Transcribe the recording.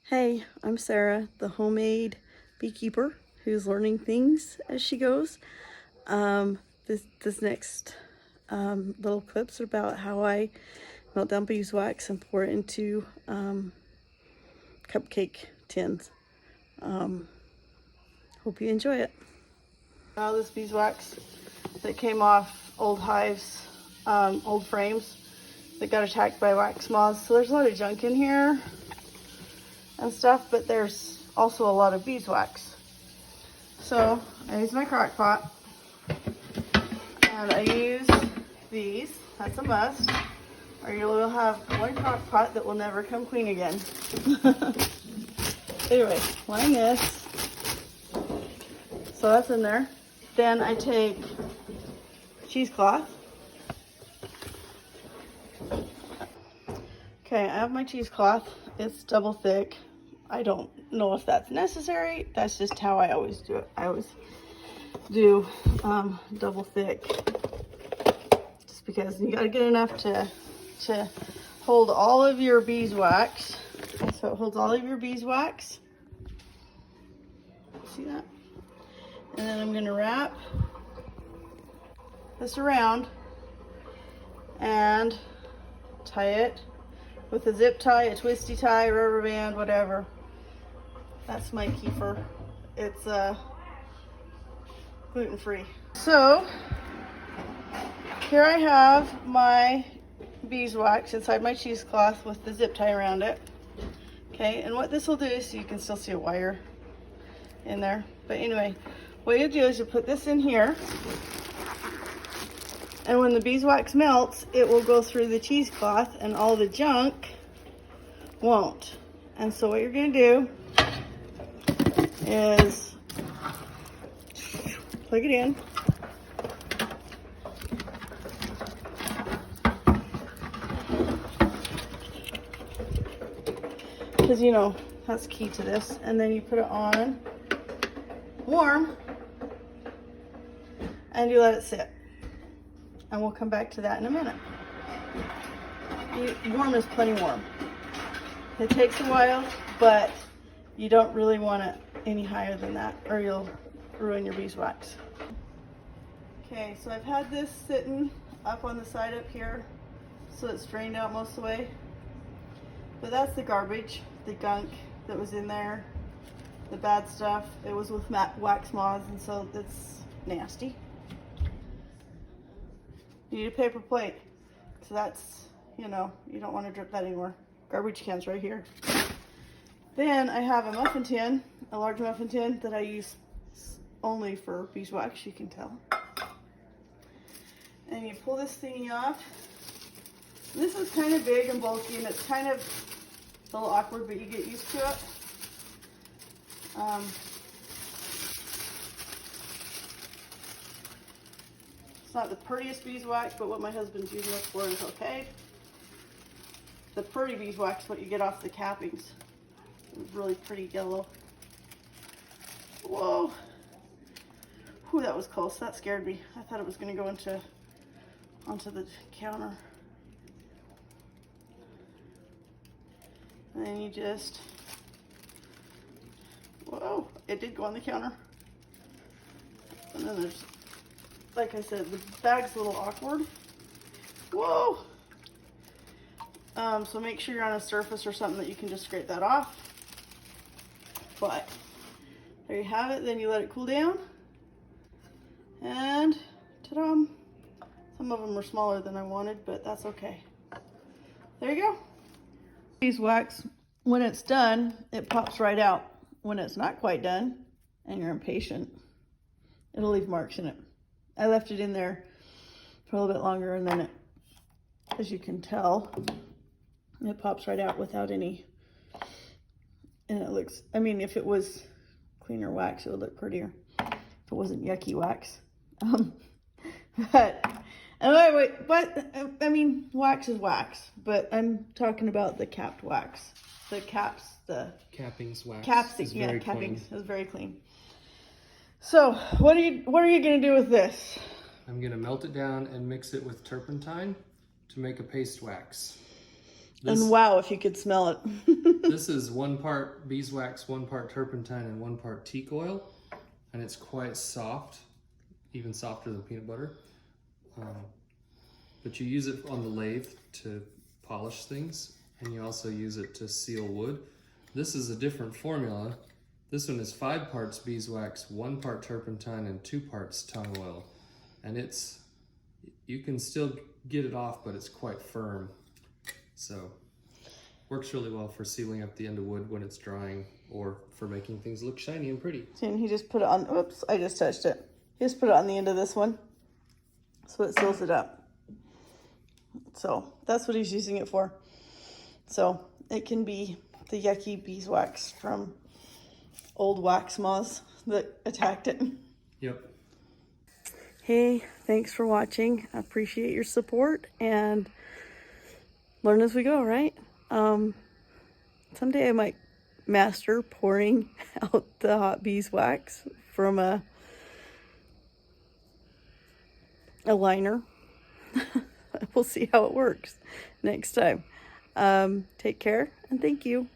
Hey, I'm Sarah, the homemade beekeeper who's learning things as she goes. This next little clips are about how I melt down beeswax and pour it into cupcake tins. Hope you enjoy it. Now this beeswax that came off old hives, old frames that got attacked by wax moths. So there's a lot of junk in here and stuff, but there's also a lot of beeswax. So I use my crock pot, and I use these. That's a must, or you will have one crock pot that will never come clean again. Anyway, line this. So that's in there. Then I take cheesecloth. Okay, I have my cheesecloth. It's double thick. I don't know if that's necessary. That's just how I always do it. I always do double thick, just because you gotta get enough to hold all of your beeswax. So it holds all of your beeswax. See that? And then I'm gonna wrap this around and tie it with a zip tie, a twisty tie, rubber band, whatever. That's my kefir. It's gluten-free. So here I have my beeswax inside my cheesecloth with the zip tie around it. Okay, and what this will do is, you can still see a wire in there. But anyway, what you do is you put this in here, and when the beeswax melts, it will go through the cheesecloth and all the junk won't. And so what you're gonna do is plug it in. Because you know, that's key to this. And then you put it on warm and you let it sit. And we'll come back to that in a minute. Warm is plenty warm. It takes a while, but you don't really want it any higher than that, or you'll ruin your beeswax. Okay, so I've had this sitting up on the side up here, so it's drained out most of the way. But that's the garbage, the gunk that was in there, the bad stuff. It was with wax moths, and so it's nasty. You need a paper plate, so that's, you know, you don't want to drip that anywhere. Garbage can's right here. Then I have a muffin tin, a large muffin tin that I use only for beeswax, you can tell. And you pull this thingy off. This is kind of big and bulky, and it's kind of a little awkward, but you get used to it. It's not the prettiest beeswax, but what my husband's using it for is okay. The pretty beeswax, what you get off the cappings. It's really pretty yellow. Whoa. Whew, that was close. That scared me. I thought it was going to go onto the counter. And then you just, whoa, it did go on the counter. And then there's, like I said, the bag's a little awkward. Whoa. So make sure you're on a surface or something that you can just scrape that off. But there you have it. Then you let it cool down. And ta-da! Some of them are smaller than I wanted, but that's okay. There you go. Beeswax, when it's done, it pops right out. When it's not quite done and you're impatient, it'll leave marks in it. I left it in there for a little bit longer, and then it, as you can tell, it pops right out without any, and it looks, I mean, if it was cleaner wax, it would look prettier. If it wasn't yucky wax. But I mean, wax is wax, but I'm talking about the capped wax. The caps, the cappings wax. Caps, yeah, cappings. It was very clean. So, what are you gonna do with this? I'm gonna melt it down and mix it with turpentine to make a paste wax. And wow, if you could smell it. This is 1 part beeswax, 1 part turpentine, and 1 part teak oil. And it's quite soft, even softer than peanut butter. But you use it on the lathe to polish things, and you also use it to seal wood. This is a different formula. This one is 5 parts beeswax, 1 part turpentine, and 2 parts tung oil. And you can still get it off, but it's quite firm. So, works really well for sealing up the end of wood when it's drying, or for making things look shiny and pretty. And he just put it on, oops, I just touched it. He just put it on the end of this one, so it seals it up. So that's what he's using it for. So it can be the yucky beeswax from old wax moths that attacked it. Yep. Hey, thanks for watching. I appreciate your support, and learn as we go, right? Someday I might master pouring out the hot beeswax from a liner. We'll see how it works next time. Take care, and thank you.